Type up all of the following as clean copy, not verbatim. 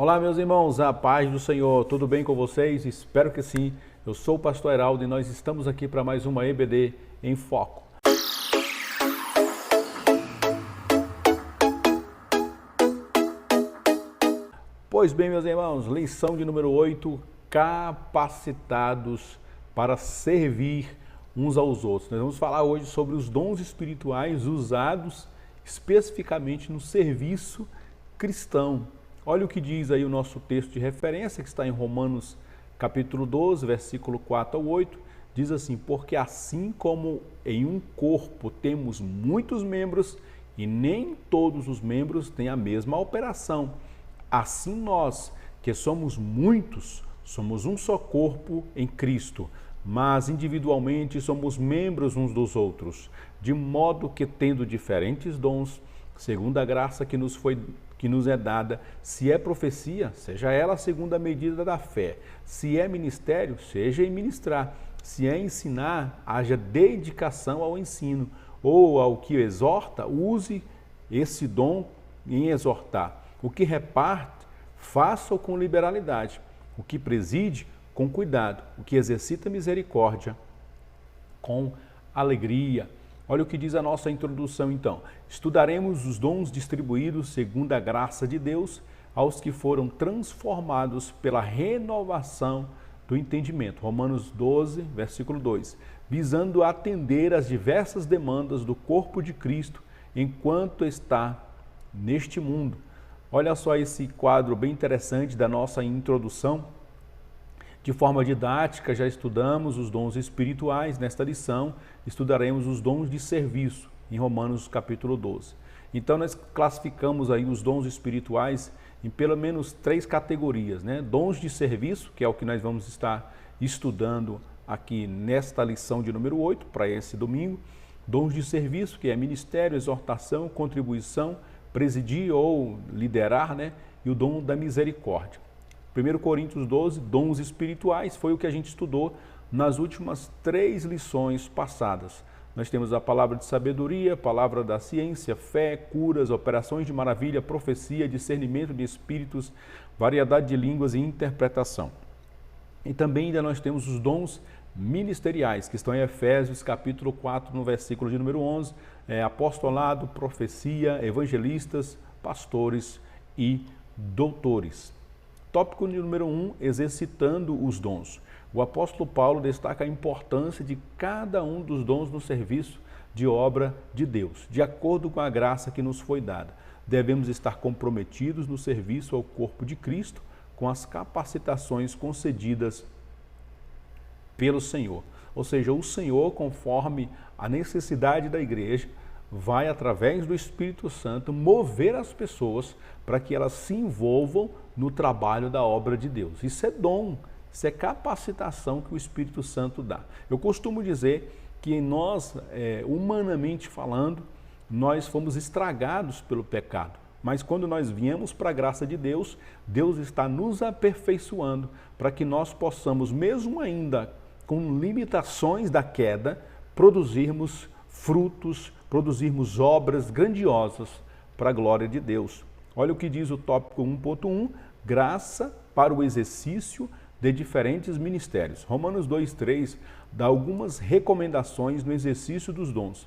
Olá, meus irmãos, a paz do Senhor, tudo bem com vocês? Espero que sim. Eu sou o pastor Heraldo e nós estamos aqui para mais uma EBD em Foco. Pois bem, meus irmãos, lição de número 8, capacitados para servir uns aos outros. Nós vamos falar hoje sobre os dons espirituais usados especificamente no serviço cristão. Olha o que diz aí o nosso texto de referência, que está em Romanos capítulo 12, versículo 4 ao 8, diz assim: porque assim como em um corpo temos muitos membros e nem todos os membros têm a mesma operação, assim nós, que somos muitos, somos um só corpo em Cristo, mas individualmente somos membros uns dos outros, de modo que, tendo diferentes dons, segundo a graça que nos é dada, se é profecia, seja ela segundo a medida da fé, se é ministério, seja em ministrar, se é ensinar, haja dedicação ao ensino, ou ao que exorta, use esse dom em exortar. O que reparte, faça-o com liberalidade. O que preside, com cuidado. O que exercita misericórdia, com alegria. Olha o que diz a nossa introdução, então. Estudaremos os dons distribuídos segundo a graça de Deus aos que foram transformados pela renovação do entendimento. Romanos 12, versículo 2. Visando atender às diversas demandas do corpo de Cristo enquanto está neste mundo. Olha só esse quadro bem interessante da nossa introdução. De forma didática, já estudamos os dons espirituais. Nesta lição, estudaremos os dons de serviço, em Romanos capítulo 12. Então, nós classificamos aí os dons espirituais em pelo menos 3 categorias, né? Dons de serviço, que é o que nós vamos estar estudando aqui nesta lição de número 8, para esse domingo. Dons de serviço, que é ministério, exortação, contribuição, presidir ou liderar, né? E o dom da misericórdia. 1 Coríntios 12, dons espirituais, foi o que a gente estudou nas últimas 3 lições passadas. Nós temos a palavra de sabedoria, palavra da ciência, fé, curas, operações de maravilha, profecia, discernimento de espíritos, variedade de línguas e interpretação. E também ainda nós temos os dons ministeriais, que estão em Efésios capítulo 4, no versículo de número 11, apostolado, profecia, evangelistas, pastores e doutores. Tópico número 1, exercitando os dons. O apóstolo Paulo destaca a importância de cada um dos dons no serviço de obra de Deus, de acordo com a graça que nos foi dada. Devemos estar comprometidos no serviço ao corpo de Cristo com as capacitações concedidas pelo Senhor. Ou seja, o Senhor, conforme a necessidade da igreja, vai, através do Espírito Santo, mover as pessoas para que elas se envolvam no trabalho da obra de Deus. Isso é dom, isso é capacitação que o Espírito Santo dá. Eu costumo dizer que nós, humanamente falando, nós fomos estragados pelo pecado. Mas quando nós viemos para a graça de Deus, Deus está nos aperfeiçoando para que nós possamos, mesmo ainda com limitações da queda, produzirmos frutos, produzirmos obras grandiosas para a glória de Deus. Olha o que diz o tópico 1.1, graça para o exercício de diferentes ministérios. Romanos 2.3 dá algumas recomendações no exercício dos dons.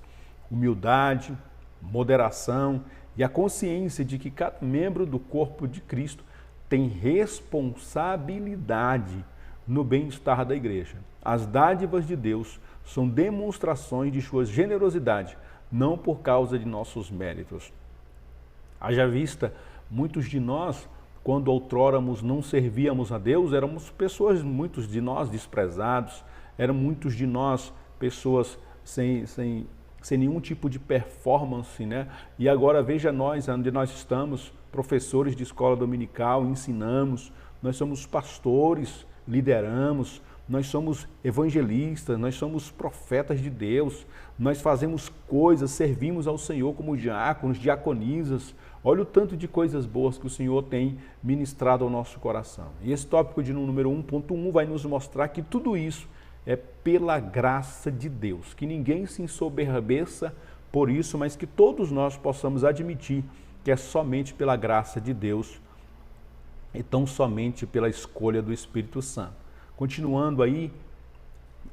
Humildade, moderação e a consciência de que cada membro do corpo de Cristo tem responsabilidade no bem-estar da igreja. As dádivas de Deus são demonstrações de sua generosidade, não por causa de nossos méritos. Haja vista, muitos de nós, quando outróramos não servíamos a Deus, éramos pessoas, muitos de nós desprezados, eram muitos de nós pessoas sem nenhum tipo de performance, né? E agora veja nós, onde nós estamos, professores de escola dominical, ensinamos, nós somos pastores, lideramos, nós somos evangelistas, nós somos profetas de Deus, nós fazemos coisas, servimos ao Senhor como diáconos, diaconisas. Olha o tanto de coisas boas que o Senhor tem ministrado ao nosso coração. E esse tópico de número 1.1 vai nos mostrar que tudo isso é pela graça de Deus, que ninguém se ensoberbeça por isso, mas que todos nós possamos admitir que é somente pela graça de Deus e tão somente pela escolha do Espírito Santo. Continuando aí,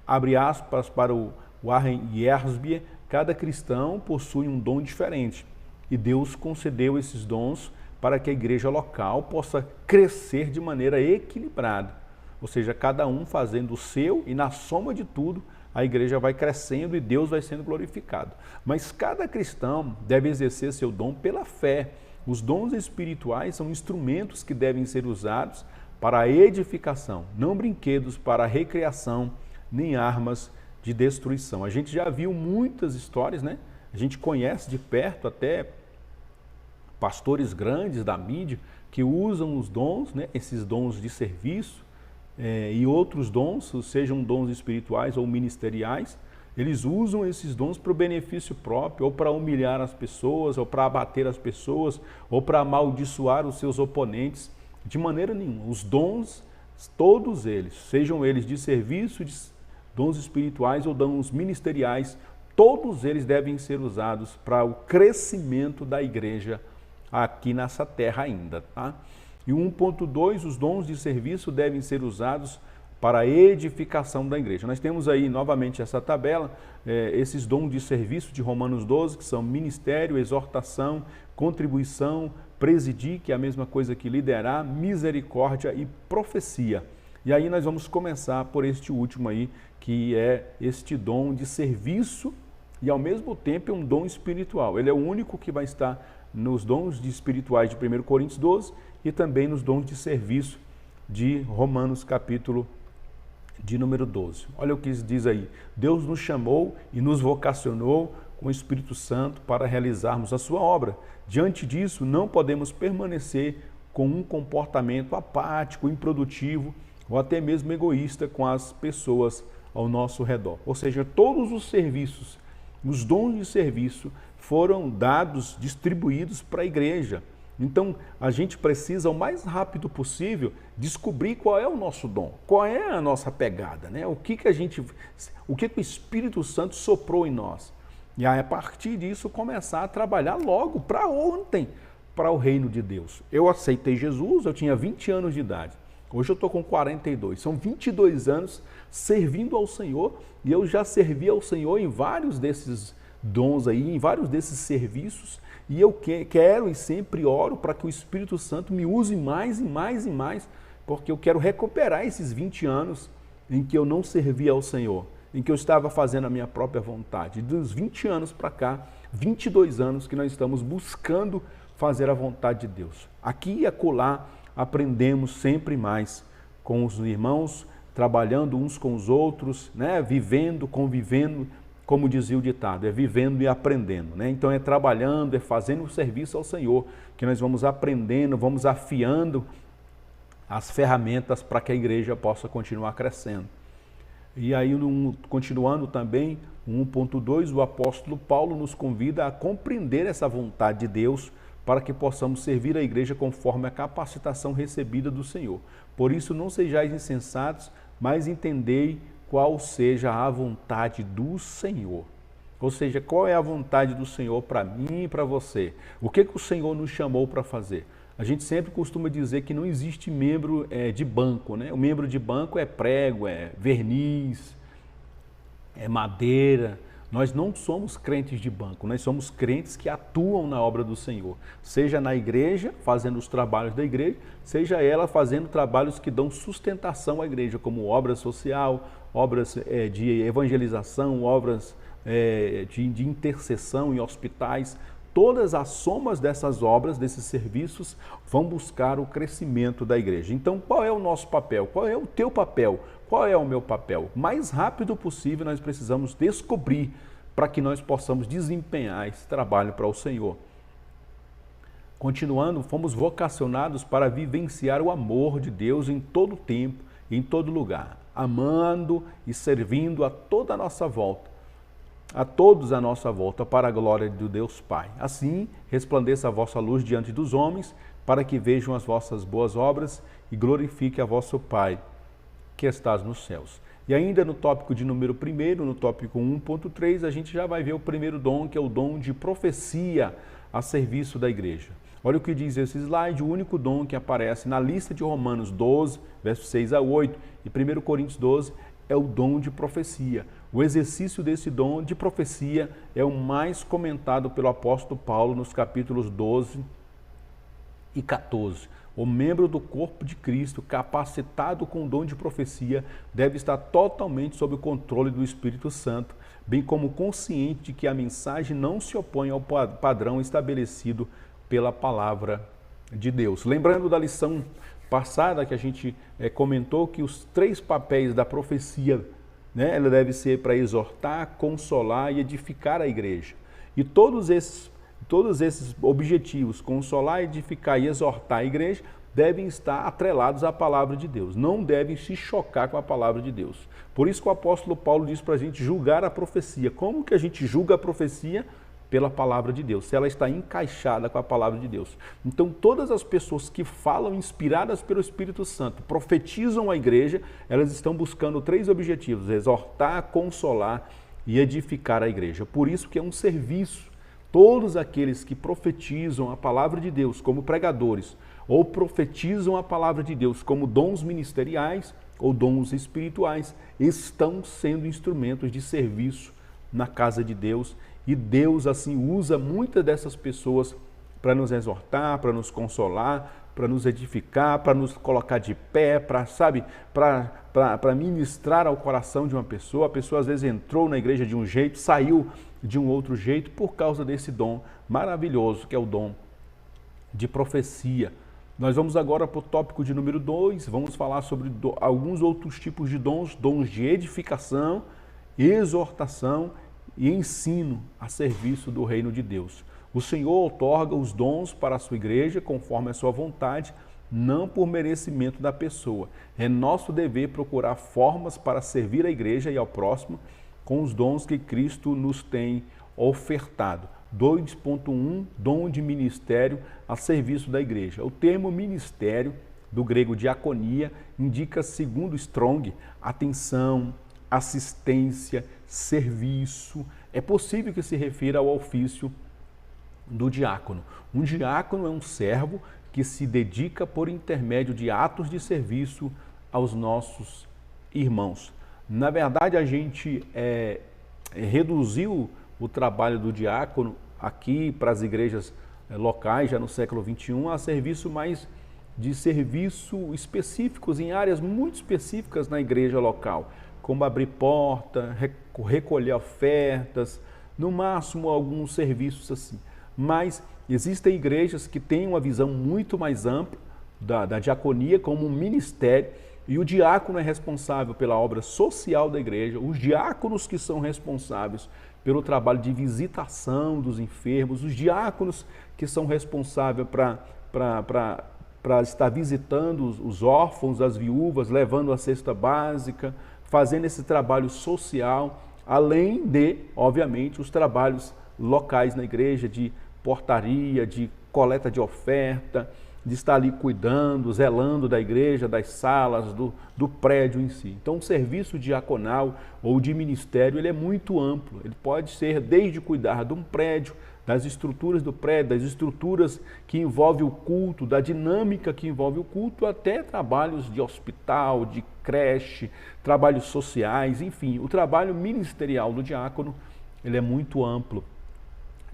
abre aspas para o Warren Wiersbe, cada cristão possui um dom diferente e Deus concedeu esses dons para que a igreja local possa crescer de maneira equilibrada. Ou seja, cada um fazendo o seu e na soma de tudo a igreja vai crescendo e Deus vai sendo glorificado. Mas cada cristão deve exercer seu dom pela fé. Os dons espirituais são instrumentos que devem ser usados para a edificação, não brinquedos para a recreação, nem armas de destruição. A gente já viu muitas histórias, né? A gente conhece de perto até pastores grandes da mídia que usam os dons, né? Esses dons de serviço e outros dons, sejam dons espirituais ou ministeriais, eles usam esses dons para o benefício próprio, ou para humilhar as pessoas, ou para abater as pessoas, ou para amaldiçoar os seus oponentes. De maneira nenhuma. Os dons, todos eles, sejam eles de serviço, de dons espirituais ou dons ministeriais, todos eles devem ser usados para o crescimento da igreja aqui nessa terra ainda. Tá? E 1.2, os dons de serviço devem ser usados para a edificação da igreja. Nós temos aí novamente essa tabela, esses dons de serviço de Romanos 12, que são ministério, exortação, contribuição, presidir, que é a mesma coisa que liderar, misericórdia e profecia. E aí nós vamos começar por este último aí, que é este dom de serviço e ao mesmo tempo é um dom espiritual. Ele é o único que vai estar nos dons espirituais de 1 Coríntios 12 e também nos dons de serviço de Romanos capítulo de número 12. Olha o que diz aí. Deus nos chamou e nos vocacionou com o Espírito Santo para realizarmos a sua obra. Diante disso, não podemos permanecer com um comportamento apático, improdutivo ou até mesmo egoísta com as pessoas ao nosso redor. Ou seja, todos os serviços, os dons de serviço foram dados, distribuídos para a igreja. Então, a gente precisa, o mais rápido possível, descobrir qual é o nosso dom, qual é a nossa pegada, né? O que o Espírito Santo soprou em nós. E aí, a partir disso, começar a trabalhar logo, para ontem, para o reino de Deus. Eu aceitei Jesus, eu tinha 20 anos de idade. Hoje eu estou com 42. São 22 anos servindo ao Senhor e eu já servi ao Senhor em vários desses dons aí, em vários desses serviços. E eu quero e sempre oro para que o Espírito Santo me use mais e mais e mais, porque eu quero recuperar esses 20 anos em que eu não servia ao Senhor, em que eu estava fazendo a minha própria vontade. Dos 20 anos para cá, 22 anos que nós estamos buscando fazer a vontade de Deus. Aqui e acolá aprendemos sempre mais com os irmãos, trabalhando uns com os outros, né? Vivendo, convivendo, como dizia o ditado, é vivendo e aprendendo, né? Então é trabalhando, é fazendo o serviço ao Senhor, que nós vamos aprendendo, vamos afiando as ferramentas para que a igreja possa continuar crescendo. E aí, continuando também, 1.2, o apóstolo Paulo nos convida a compreender essa vontade de Deus para que possamos servir a igreja conforme a capacitação recebida do Senhor. Por isso, não sejais insensatos, mas entendei qual seja a vontade do Senhor. Ou seja, qual é a vontade do Senhor para mim e para você? O que o Senhor nos chamou para fazer? A gente sempre costuma dizer que não existe membro de banco, né? O membro de banco é prego, é verniz, é madeira. Nós não somos crentes de banco, nós somos crentes que atuam na obra do Senhor. Seja na igreja, fazendo os trabalhos da igreja, seja ela fazendo trabalhos que dão sustentação à igreja, como obra social, obras de evangelização, obras de intercessão em hospitais. Todas as somas dessas obras, desses serviços, vão buscar o crescimento da igreja. Então, qual é o nosso papel? Qual é o teu papel? Qual é o meu papel? O mais rápido possível nós precisamos descobrir para que nós possamos desempenhar esse trabalho para o Senhor. Continuando, fomos vocacionados para vivenciar o amor de Deus em todo tempo, em todo lugar, amando e servindo a toda a nossa volta, a todos à nossa volta, para a glória do Deus Pai. Assim, resplandeça a vossa luz diante dos homens, para que vejam as vossas boas obras e glorifique a vosso Pai, que estás nos céus. E ainda no tópico de número 1, no tópico 1.3, a gente já vai ver o primeiro dom, que é o dom de profecia a serviço da igreja. Olha o que diz esse slide, o único dom que aparece na lista de Romanos 12, versos 6 a 8 e 1 Coríntios 12 é o dom de profecia. O exercício desse dom de profecia é o mais comentado pelo apóstolo Paulo nos capítulos 12 e 14. O membro do corpo de Cristo, capacitado com o dom de profecia, deve estar totalmente sob o controle do Espírito Santo, bem como consciente de que a mensagem não se opõe ao padrão estabelecido pela palavra de Deus. Lembrando da lição passada que a gente comentou que os 3 papéis da profecia, né, ela deve ser para exortar, consolar e edificar a igreja. E todos esses objetivos, consolar, edificar e exortar a igreja, devem estar atrelados à palavra de Deus, não devem se chocar com a palavra de Deus. Por isso que o apóstolo Paulo diz para a gente julgar a profecia. Como que a gente julga a profecia? Pela palavra de Deus, se ela está encaixada com a palavra de Deus. Então, todas as pessoas que falam inspiradas pelo Espírito Santo, profetizam a igreja, elas estão buscando 3 objetivos: exortar, consolar e edificar a igreja. Por isso que é um serviço. Todos aqueles que profetizam a palavra de Deus como pregadores, ou profetizam a palavra de Deus como dons ministeriais ou dons espirituais, estão sendo instrumentos de serviço na casa de Deus. E Deus, assim, usa muitas dessas pessoas para nos exortar, para nos consolar, para nos edificar, para nos colocar de pé, para ministrar ao coração de uma pessoa. A pessoa às vezes entrou na igreja de um jeito, saiu de um outro jeito por causa desse dom maravilhoso que é o dom de profecia. Nós vamos agora para o tópico de número 2, vamos falar sobre alguns outros tipos de dons, dons de edificação, exortação e ensino a serviço do reino de Deus. O Senhor outorga os dons para a sua igreja conforme a sua vontade, não por merecimento da pessoa. É nosso dever procurar formas para servir a igreja e ao próximo com os dons que Cristo nos tem ofertado. 2.1, dom de ministério a serviço da igreja. O termo ministério, do grego diaconia, indica, segundo Strong, atenção, assistência, serviço. É possível que se refira ao ofício do diácono. Um diácono é um servo que se dedica por intermédio de atos de serviço aos nossos irmãos. Na verdade, a gente reduziu o trabalho do diácono aqui para as igrejas locais, já no século XXI, a serviço mais de serviço específicos, em áreas muito específicas na igreja local, como abrir porta, recolher ofertas, no máximo alguns serviços assim. Mas existem igrejas que têm uma visão muito mais ampla da diaconia como um ministério, e o diácono é responsável pela obra social da igreja, os diáconos que são responsáveis pelo trabalho de visitação dos enfermos, os diáconos que são responsáveis para estar visitando os órfãos, as viúvas, levando a cesta básica, fazendo esse trabalho social, além de, obviamente, os trabalhos locais na igreja, de portaria, de coleta de oferta, de estar ali cuidando, zelando da igreja, das salas, do prédio em si. Então, o serviço diaconal ou de ministério, ele é muito amplo. Ele pode ser desde cuidar de um prédio, das estruturas do prédio, das estruturas que envolvem o culto, da dinâmica que envolve o culto, até trabalhos de hospital, de creche, trabalhos sociais, enfim. O trabalho ministerial do diácono, ele é muito amplo.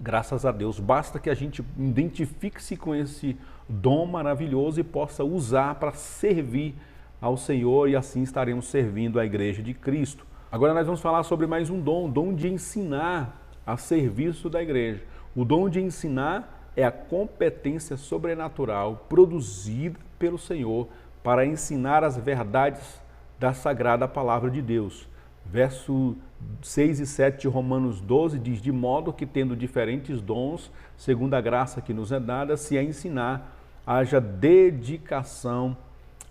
Graças a Deus, basta que a gente identifique-se com esse dom maravilhoso e possa usar para servir ao Senhor, e assim estaremos servindo a igreja de Cristo. Agora nós vamos falar sobre mais um dom, o dom de ensinar a serviço da igreja. O dom de ensinar é a competência sobrenatural produzida pelo Senhor para ensinar as verdades da sagrada palavra de Deus. Verso 6 e 7 de Romanos 12 diz: de modo que, tendo diferentes dons, segundo a graça que nos é dada, se a ensinar, haja dedicação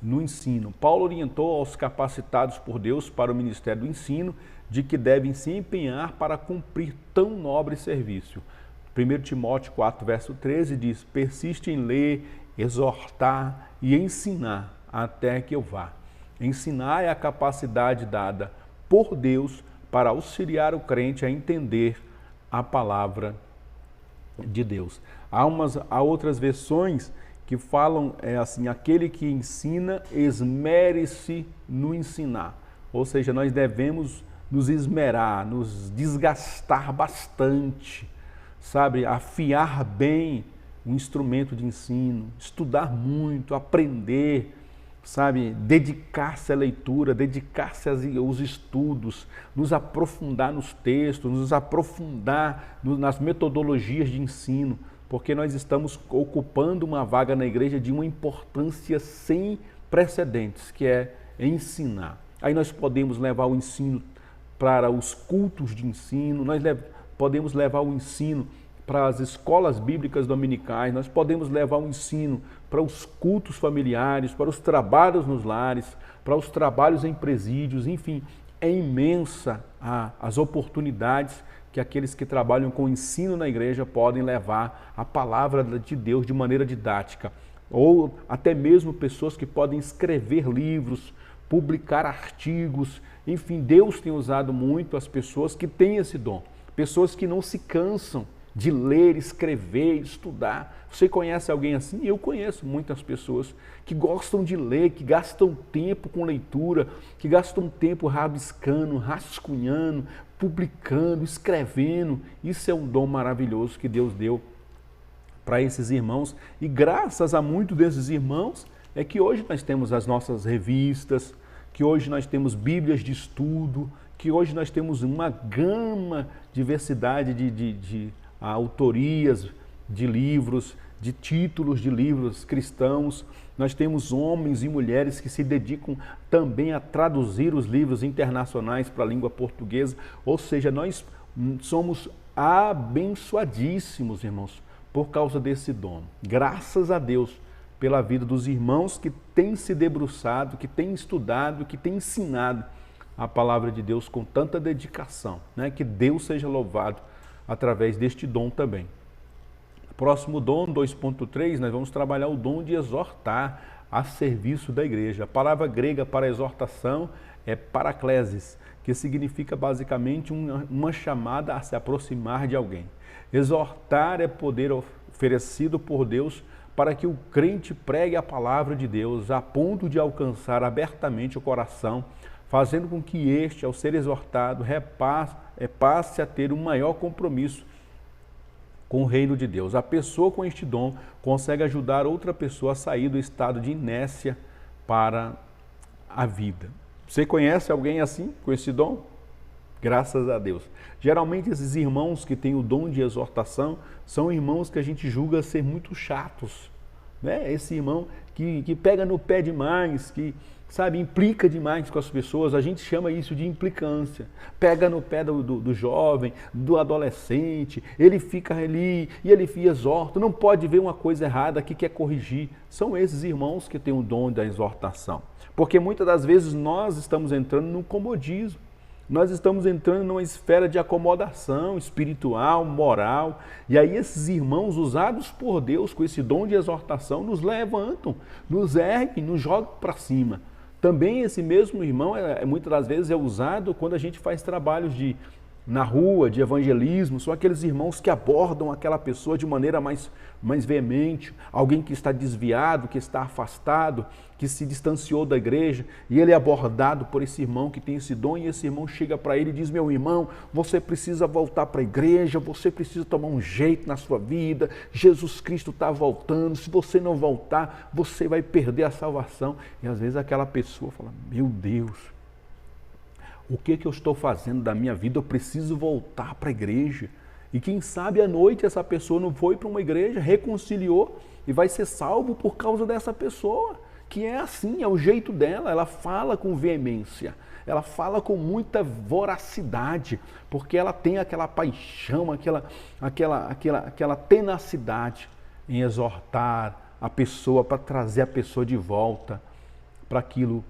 no ensino. Paulo orientou aos capacitados por Deus para o ministério do ensino de que devem se empenhar para cumprir tão nobre serviço. 1 Timóteo 4, verso 13 diz: persiste em ler, exortar e ensinar até que eu vá. Ensinar é a capacidade dada por Deus para auxiliar o crente a entender a palavra de Deus. Há outras versões que falam assim, aquele que ensina, esmere-se no ensinar. Ou seja, nós devemos nos esmerar, nos desgastar bastante, sabe? Afiar bem o instrumento de ensino, estudar muito, aprender, sabe? Dedicar-se à leitura, dedicar-se aos estudos, nos aprofundar nos textos, nos aprofundar nas metodologias de ensino, porque nós estamos ocupando uma vaga na igreja de uma importância sem precedentes, que é ensinar. Aí nós podemos levar o ensino para os cultos de ensino, nós podemos levar o ensino para as escolas bíblicas dominicais, nós podemos levar o ensino para os cultos familiares, para os trabalhos nos lares, para os trabalhos em presídios, enfim, é imensa as oportunidades que aqueles que trabalham com ensino na igreja podem levar a palavra de Deus de maneira didática, ou até mesmo pessoas que podem escrever livros, publicar artigos, enfim, Deus tem usado muito as pessoas que têm esse dom, pessoas que não se cansam de ler, escrever, estudar. Você conhece alguém assim? Eu conheço muitas pessoas que gostam de ler, que gastam tempo com leitura, que gastam tempo rabiscando, rascunhando, publicando, escrevendo. Isso é um dom maravilhoso que Deus deu para esses irmãos. E graças a muitos desses irmãos é que hoje nós temos as nossas revistas, que hoje nós temos bíblias de estudo, que hoje nós temos uma gama, diversidade de autorias de livros, de títulos de livros cristãos. Nós temos homens e mulheres que se dedicam também a traduzir os livros internacionais para a língua portuguesa. Ou seja, nós somos abençoadíssimos, irmãos, por causa desse dom. Graças a Deus pela vida dos irmãos que têm se debruçado, que têm estudado, que têm ensinado a palavra de Deus com tanta dedicação, né? Que Deus seja louvado através deste dom também. Próximo dom, 2.3, nós vamos trabalhar o dom de exortar a serviço da igreja. A palavra grega para exortação é paraklesis, que significa basicamente uma chamada a se aproximar de alguém. Exortar é poder oferecido por Deus para que o crente pregue a palavra de Deus a ponto de alcançar abertamente o coração, fazendo com que este, ao ser exortado, passe a ter um maior compromisso com o reino de Deus. A pessoa com este dom consegue ajudar outra pessoa a sair do estado de inércia para a vida. Você conhece alguém assim, com esse dom? Graças a Deus. Geralmente esses irmãos que têm o dom de exortação são irmãos que a gente julga ser muito chatos, né? Esse irmão que pega no pé demais, que, sabe, implica demais com as pessoas, a gente chama isso de implicância. Pega no pé do jovem, do adolescente, ele fica ali e ele exorta, não pode ver uma coisa errada que quer corrigir. São esses irmãos que têm o dom da exortação. Porque muitas das vezes nós estamos entrando no comodismo, nós estamos entrando numa esfera de acomodação espiritual, moral, e aí esses irmãos usados por Deus com esse dom de exortação nos levantam, nos erguem, nos jogam para cima. Também esse mesmo irmão, muitas das vezes, é usado quando a gente faz trabalhos na rua, de evangelismo. São aqueles irmãos que abordam aquela pessoa de maneira mais veemente, alguém que está desviado, que está afastado, que se distanciou da igreja, e ele é abordado por esse irmão que tem esse dom, e esse irmão chega para ele e diz: meu irmão, você precisa voltar para a igreja, você precisa tomar um jeito na sua vida, Jesus Cristo está voltando, se você não voltar, você vai perder a salvação. E às vezes aquela pessoa fala: meu Deus, o que eu estou fazendo da minha vida? Eu preciso voltar para a igreja. E quem sabe à noite essa pessoa não foi para uma igreja, reconciliou e vai ser salvo por causa dessa pessoa, que é assim, é o jeito dela, ela fala com veemência, ela fala com muita voracidade, porque ela tem aquela paixão, aquela tenacidade em exortar a pessoa, para trazer a pessoa de volta para aquilo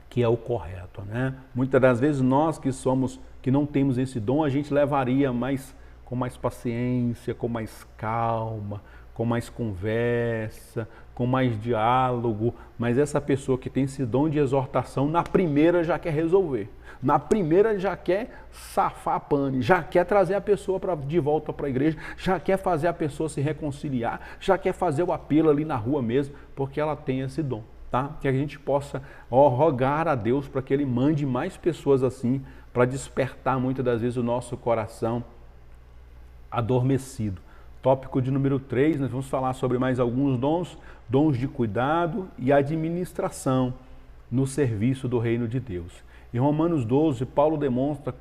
que é o correto, né? Muitas das vezes nós que não temos esse dom, a gente levaria com mais paciência, com mais calma, com mais conversa, com mais diálogo, mas essa pessoa que tem esse dom de exortação, na primeira já quer resolver. Na primeira já quer safar a pane, já quer trazer a pessoa de volta para a igreja, já quer fazer a pessoa se reconciliar, já quer fazer o apelo ali na rua mesmo, porque ela tem esse dom, tá? Que a gente possa rogar a Deus para que Ele mande mais pessoas assim, para despertar muitas das vezes o nosso coração adormecido. Tópico de número 3, nós vamos falar sobre mais alguns dons, dons de cuidado e administração no serviço do reino de Deus. Em Romanos 12, Paulo demonstra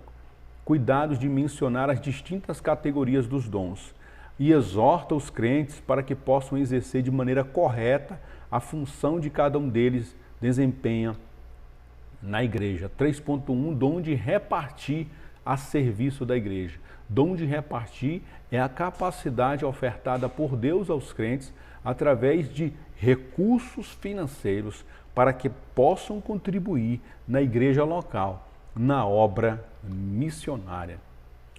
cuidados de mencionar as distintas categorias dos dons e exorta os crentes para que possam exercer de maneira correta a função de cada um deles desempenha na igreja. 3.1, dom de repartir a serviço da igreja. Dom de repartir é a capacidade ofertada por Deus aos crentes através de recursos financeiros para que possam contribuir na igreja local, na obra missionária.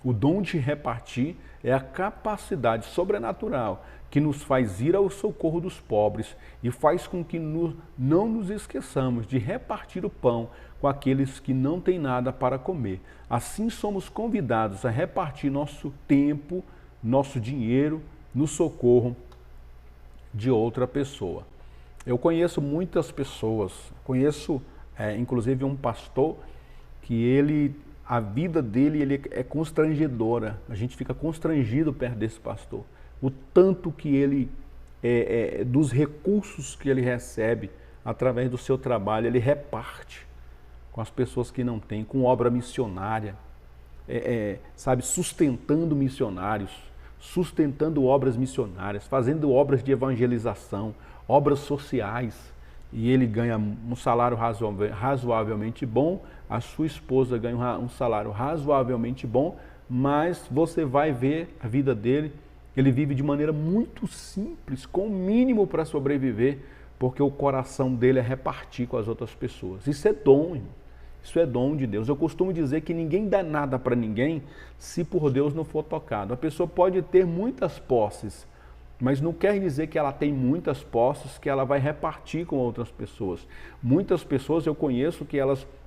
O dom de repartir é a capacidade sobrenatural que nos faz ir ao socorro dos pobres e faz com que não nos esqueçamos de repartir o pão com aqueles que não têm nada para comer. Assim somos convidados a repartir nosso tempo, nosso dinheiro no socorro de outra pessoa. Eu conheço muitas pessoas, conheço inclusive um pastor que a vida dele é constrangedora, a gente fica constrangido perto desse pastor. O tanto que ele, dos recursos que ele recebe através do seu trabalho, ele reparte com as pessoas que não têm, com obra missionária, sabe, sustentando missionários, sustentando obras missionárias, fazendo obras de evangelização, obras sociais, e ele ganha um salário razoavelmente bom, a sua esposa ganha um salário razoavelmente bom, mas você vai ver a vida dele, ele vive de maneira muito simples, com o mínimo para sobreviver, porque o coração dele é repartir com as outras pessoas. Isso é dom, irmão. Isso é dom de Deus. Eu costumo dizer que ninguém dá nada para ninguém se por Deus não for tocado. A pessoa pode ter muitas posses, mas não quer dizer que ela tem muitas posses que ela vai repartir com outras pessoas. Muitas pessoas eu conheço que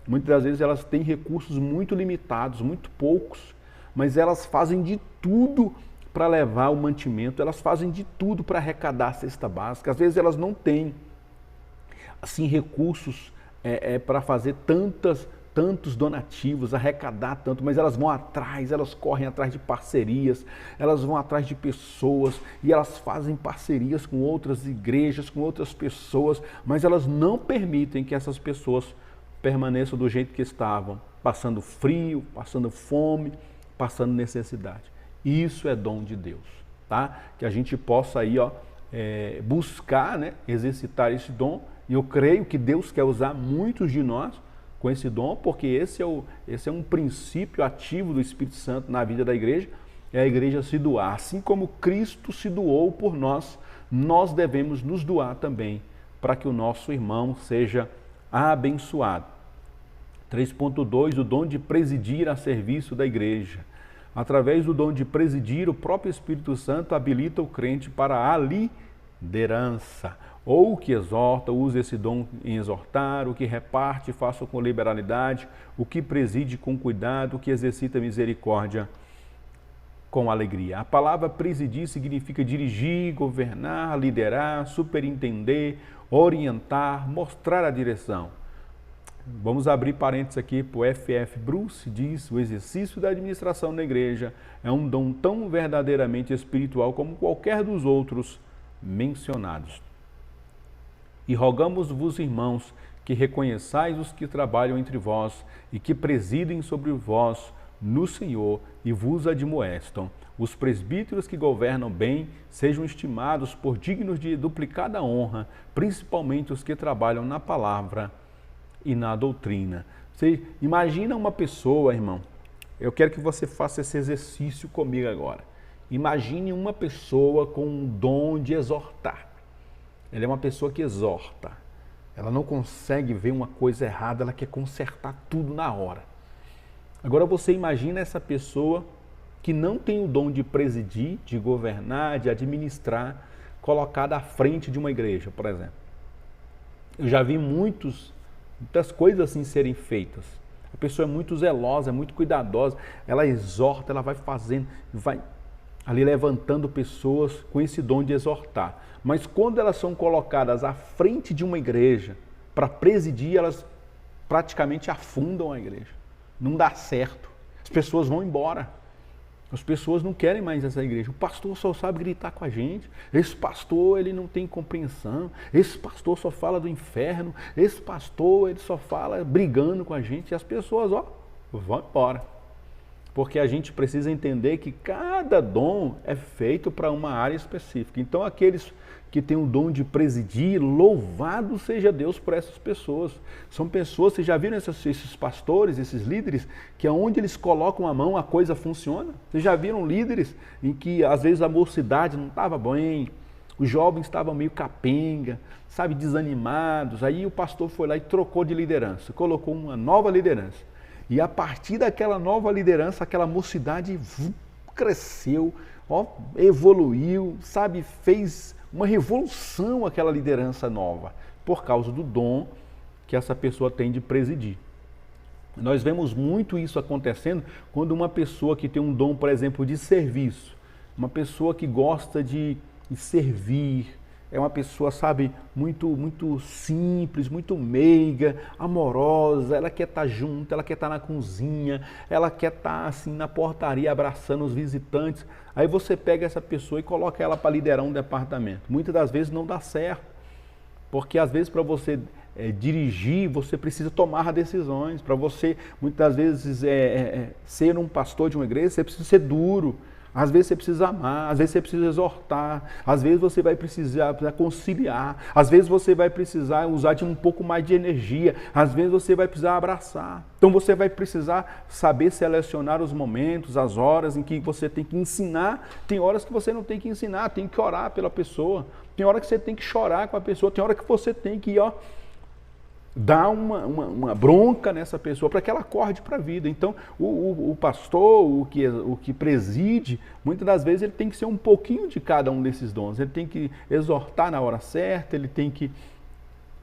muitas das vezes elas têm recursos muito limitados, muito poucos, mas elas fazem de tudo para levar o mantimento, elas fazem de tudo para arrecadar a cesta básica. Às vezes elas não têm assim recursos para fazer tantos donativos, arrecadar tanto, mas elas vão atrás, elas correm atrás de parcerias, elas vão atrás de pessoas e elas fazem parcerias com outras igrejas, com outras pessoas, mas elas não permitem que essas pessoas permaneçam do jeito que estavam, passando frio, passando fome, passando necessidade. Isso é dom de Deus, tá? Que a gente possa aí, buscar, né, exercitar esse dom. E eu creio que Deus quer usar muitos de nós com esse dom, porque esse é um princípio ativo do Espírito Santo na vida da igreja, é a igreja se doar. Assim como Cristo se doou por nós, nós devemos nos doar também, para que o nosso irmão seja abençoado. 3.2, o dom de presidir a serviço da igreja. Através do dom de presidir, o próprio Espírito Santo habilita o crente para a liderança. Ou o que exorta, usa esse dom em exortar, o que reparte, faça com liberalidade, o que preside com cuidado, o que exercita misericórdia com alegria. A palavra presidir significa dirigir, governar, liderar, superintender, orientar, mostrar a direção. Vamos abrir parênteses aqui para o F.F. Bruce, diz: o exercício da administração na igreja é um dom tão verdadeiramente espiritual como qualquer dos outros mencionados. E rogamos-vos, irmãos, que reconheçais os que trabalham entre vós e que presidem sobre vós no Senhor e vos admoestam. Os presbíteros que governam bem sejam estimados por dignos de duplicada honra, principalmente os que trabalham na palavra e na doutrina. Você imagina uma pessoa, irmão, eu quero que você faça esse exercício comigo agora. Imagine uma pessoa com um dom de exortar. Ela é uma pessoa que exorta. Ela não consegue ver uma coisa errada, ela quer consertar tudo na hora. Agora você imagina essa pessoa que não tem o dom de presidir, de governar, de administrar, colocada à frente de uma igreja, por exemplo. Eu já vi muitas coisas assim serem feitas. A pessoa é muito zelosa, é muito cuidadosa, ela exorta, ela vai fazendo, vai ali levantando pessoas com esse dom de exortar. Mas quando elas são colocadas à frente de uma igreja para presidir, elas praticamente afundam a igreja. Não dá certo. As pessoas vão embora. As pessoas não querem mais essa igreja. O pastor só sabe gritar com a gente. Esse pastor, ele não tem compreensão. Esse pastor só fala do inferno. Esse pastor, ele só fala brigando com a gente. E as pessoas, vão embora. Porque a gente precisa entender que cada dom é feito para uma área específica. Então, aqueles que têm o dom de presidir, louvado seja Deus por essas pessoas. São pessoas, vocês já viram esses pastores, esses líderes, que aonde eles colocam a mão, a coisa funciona? Vocês já viram líderes em que, às vezes, a mocidade não estava bem, os jovens estavam meio capenga, sabe, desanimados. Aí o pastor foi lá e trocou de liderança, colocou uma nova liderança. E a partir daquela nova liderança, aquela mocidade cresceu, evoluiu, sabe, fez uma revolução aquela liderança nova, por causa do dom que essa pessoa tem de presidir. Nós vemos muito isso acontecendo quando uma pessoa que tem um dom, por exemplo, de serviço, uma pessoa que gosta de servir, é uma pessoa, sabe, muito simples, muito meiga, amorosa, ela quer estar junto, ela quer estar na cozinha, ela quer estar assim na portaria abraçando os visitantes. Aí você pega essa pessoa e coloca ela para liderar um departamento. Muitas das vezes não dá certo, porque às vezes para você dirigir, você precisa tomar decisões. Para você, muitas vezes, ser um pastor de uma igreja, você precisa ser duro. Às vezes você precisa amar, às vezes você precisa exortar, às vezes você vai precisar conciliar, às vezes você vai precisar usar de um pouco mais de energia, às vezes você vai precisar abraçar. Então você vai precisar saber selecionar os momentos, as horas em que você tem que ensinar. Tem horas que você não tem que ensinar, tem que orar pela pessoa. Tem hora que você tem que chorar com a pessoa, tem hora que você tem que dar uma bronca nessa pessoa para que ela acorde para a vida. Então, o pastor, o que preside, muitas das vezes ele tem que ser um pouquinho de cada um desses dons. Ele tem que exortar na hora certa, ele tem que,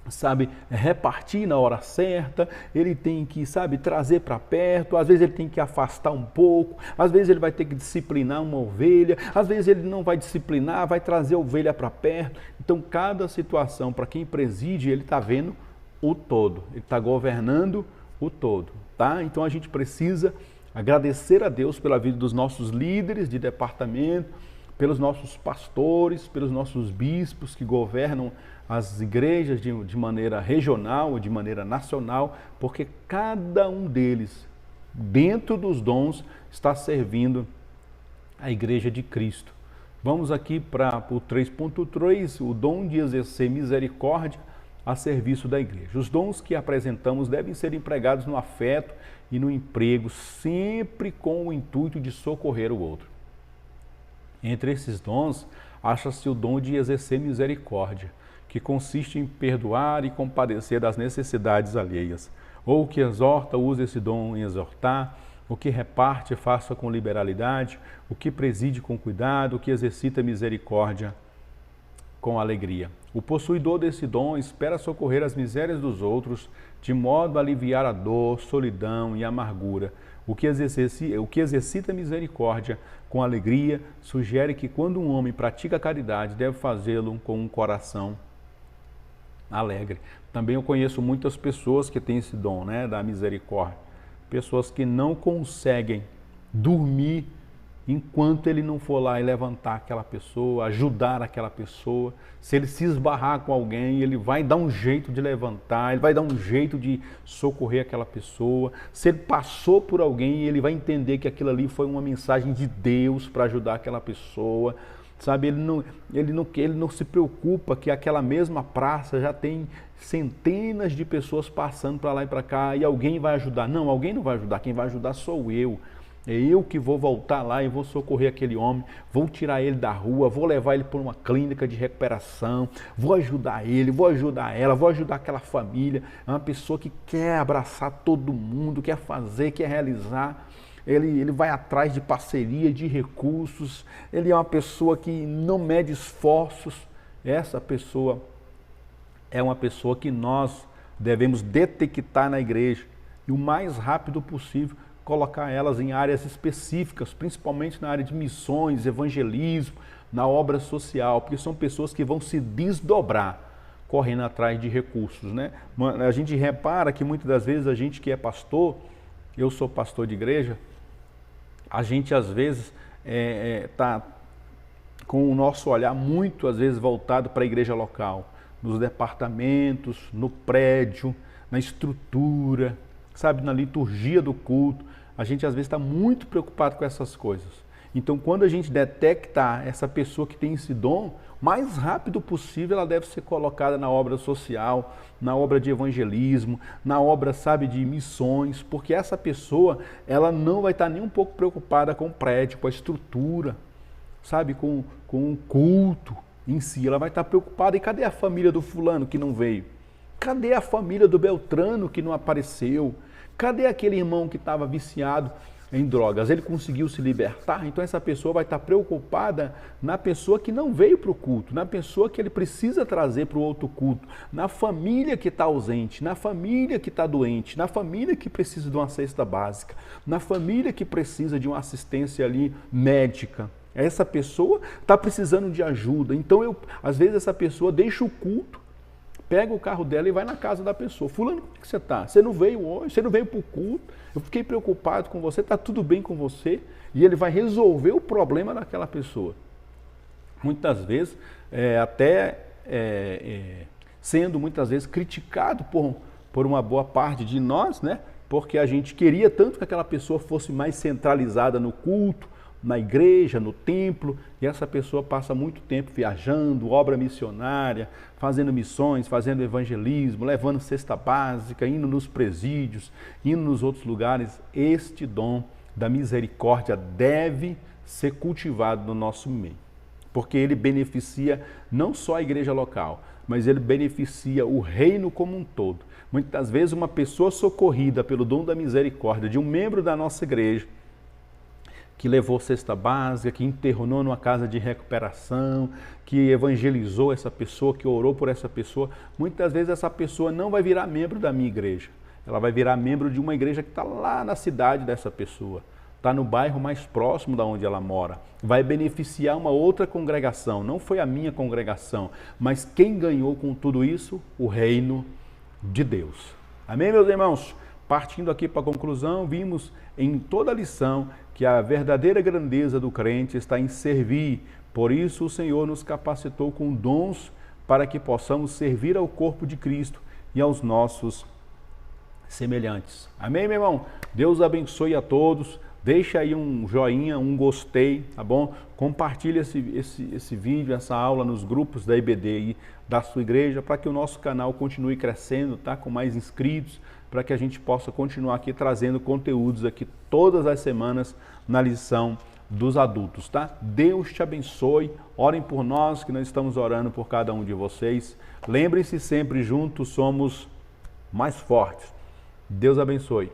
sabe, repartir na hora certa, ele tem que, sabe, trazer para perto, às vezes ele tem que afastar um pouco, às vezes ele vai ter que disciplinar uma ovelha, às vezes ele não vai disciplinar, vai trazer a ovelha para perto. Então, cada situação, para quem preside, ele está vendo o todo, ele está governando o todo, tá? Então a gente precisa agradecer a Deus pela vida dos nossos líderes de departamento, pelos nossos pastores, pelos nossos bispos que governam as igrejas de maneira regional ou de maneira nacional, porque cada um deles, dentro dos dons, está servindo a igreja de Cristo. Vamos aqui para o 3.3, o dom de exercer misericórdia a serviço da igreja. Os dons que apresentamos devem ser empregados no afeto e no emprego, sempre com o intuito de socorrer o outro. Entre esses dons, acha-se o dom de exercer misericórdia, que consiste em perdoar e compadecer das necessidades alheias. Ou o que exorta, use esse dom em exortar, o que reparte, faça com liberalidade, o que preside com cuidado, o que exercita misericórdia com alegria. O possuidor desse dom espera socorrer as misérias dos outros, de modo a aliviar a dor, solidão e amargura. O que exercita misericórdia com alegria sugere que quando um homem pratica caridade, deve fazê-lo com um coração alegre. Também eu conheço muitas pessoas que têm esse dom, né, da misericórdia. Pessoas que não conseguem dormir enquanto ele não for lá e levantar aquela pessoa, ajudar aquela pessoa. Se ele se esbarrar com alguém, ele vai dar um jeito de levantar, ele vai dar um jeito de socorrer aquela pessoa. Se ele passou por alguém, ele vai entender que aquilo ali foi uma mensagem de Deus para ajudar aquela pessoa. Sabe, ele não se preocupa que aquela mesma praça já tem centenas de pessoas passando para lá e para cá e alguém vai ajudar. Não, alguém não vai ajudar, quem vai ajudar sou eu. É eu que vou voltar lá e vou socorrer aquele homem, vou tirar ele da rua, vou levar ele para uma clínica de recuperação, vou ajudar ele, vou ajudar ela, vou ajudar aquela família. É uma pessoa que quer abraçar todo mundo, quer fazer, quer realizar. Ele vai atrás de parceria, de recursos. Ele é uma pessoa que não mede esforços, essa pessoa é uma pessoa que nós devemos detectar na igreja e o mais rápido possível colocar elas em áreas específicas, principalmente na área de missões, evangelismo, na obra social, porque são pessoas que vão se desdobrar correndo atrás de recursos, né? A gente repara que muitas das vezes a gente que é pastor, eu sou pastor de igreja, a gente às vezes está com o nosso olhar muito às vezes voltado para a igreja local, nos departamentos, no prédio, na estrutura, sabe, na liturgia do culto. A gente às vezes está muito preocupado com essas coisas. Então, quando a gente detectar essa pessoa que tem esse dom, mais rápido possível ela deve ser colocada na obra social, na obra de evangelismo, na obra, sabe, de missões, porque essa pessoa, ela não vai estar nem um pouco preocupada com o prédio, com a estrutura, sabe, com o culto em si. Ela vai estar preocupada, e cadê a família do fulano que não veio? Cadê a família do Beltrano que não apareceu? Cadê aquele irmão que estava viciado em drogas? Ele conseguiu se libertar? Então essa pessoa vai estar preocupada na pessoa que não veio para o culto, na pessoa que ele precisa trazer para o outro culto, na família que está ausente, na família que está doente, na família que precisa de uma cesta básica, na família que precisa de uma assistência ali médica. Essa pessoa está precisando de ajuda. Então, às vezes essa pessoa deixa o culto, pega o carro dela e vai na casa da pessoa. Fulano, como é que você está? Você não veio hoje? Você não veio para o culto? Eu fiquei preocupado com você, está tudo bem com você? E ele vai resolver o problema daquela pessoa. Muitas vezes, sendo muitas vezes criticado por uma boa parte de nós, né? Porque a gente queria tanto que aquela pessoa fosse mais centralizada no culto, na igreja, no templo, e essa pessoa passa muito tempo viajando, obra missionária, fazendo missões, fazendo evangelismo, levando cesta básica, indo nos presídios, indo nos outros lugares. Este dom da misericórdia deve ser cultivado no nosso meio, porque ele beneficia não só a igreja local, mas ele beneficia o reino como um todo. Muitas vezes uma pessoa socorrida pelo dom da misericórdia de um membro da nossa igreja, que levou cesta básica, que internou numa casa de recuperação, que evangelizou essa pessoa, que orou por essa pessoa. Muitas vezes essa pessoa não vai virar membro da minha igreja. Ela vai virar membro de uma igreja que está lá na cidade dessa pessoa, está no bairro mais próximo da onde ela mora. Vai beneficiar uma outra congregação. Não foi a minha congregação, mas quem ganhou com tudo isso? O reino de Deus. Amém, meus irmãos? Partindo aqui para a conclusão, vimos em toda a lição que a verdadeira grandeza do crente está em servir. Por isso o Senhor nos capacitou com dons para que possamos servir ao corpo de Cristo e aos nossos semelhantes. Amém, meu irmão? Deus abençoe a todos. Deixa aí um joinha, um gostei, tá bom? Compartilha esse vídeo, essa aula nos grupos da IBD aí, da sua igreja, para que o nosso canal continue crescendo, tá? Com mais inscritos, para que a gente possa continuar aqui trazendo conteúdos aqui todas as semanas na lição dos adultos, tá? Deus te abençoe, orem por nós, que nós estamos orando por cada um de vocês. Lembrem-se sempre, juntos somos mais fortes. Deus abençoe.